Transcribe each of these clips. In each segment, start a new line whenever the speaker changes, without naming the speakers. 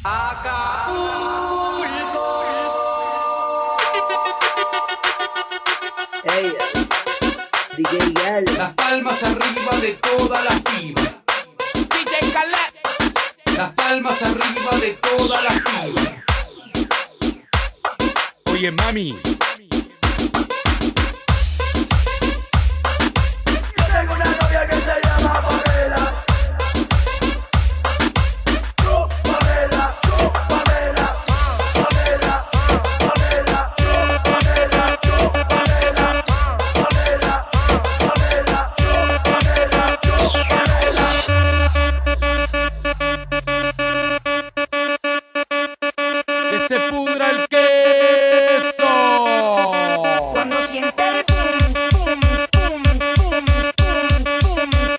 Acapulco.
Hey, DJ Gal.
Las palmas arriba de todas las pibas.
DJ Khaled.
Las palmas arriba de todas las pibas.
Oye, mami.
Yo tengo una novia que se llama Pamela. Pamela, Pamela, Pamela, Pamela, Pamela, Pamela, Pamela, Pamela,
Que se pudra el queso.
Cuando siente el pum, pum, pum, pum, pum, pum,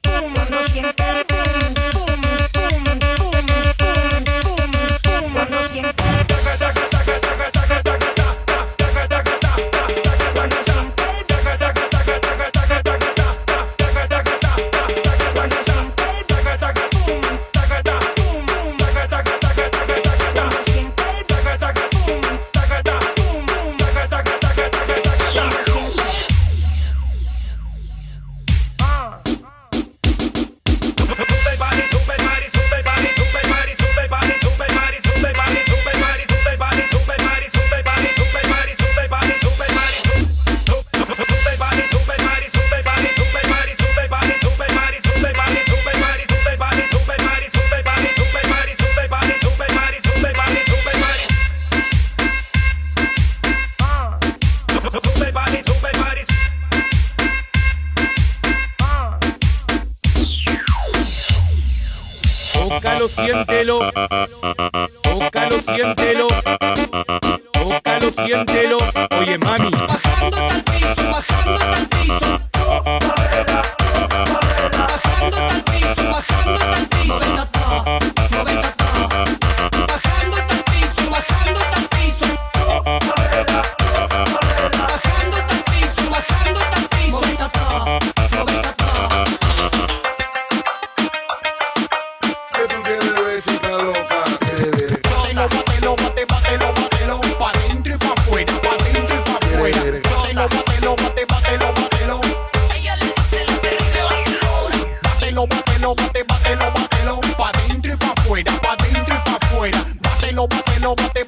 pum. Cuando siente el pum, pum, pum, pum, pum, pum, pum. Cuando siente el
Tócalo, siéntelo. Tócalo, siéntelo. Tócalo, siéntelo. Oye, mami.
bajando hasta el piso, bajando hasta el piso. Bajando hasta el piso, bajando hasta el piso. Muévete atrás, muévete atrás. Bajando hasta el piso, bajando hasta el piso. Bajando hasta el piso, bajando hasta el piso. Muévete atrás, muévete atrás.
¿Qué tú quieres ver, chica loca?
Bátelo, bátelo, bate, bátelo, bátelo. Pa' dentro y pa' afuera, pa' dentro y pa' afuera. Bátelo, bátelo, bate, bátelo, bátelo.
Ella le dice la perra que bátelo ahora.
Bátelo, bátelo, bate, bátelo, bátelo. Pa' dentro y pa' afuera, pa' dentro y pa' afuera. Bátelo, bátelo, bate,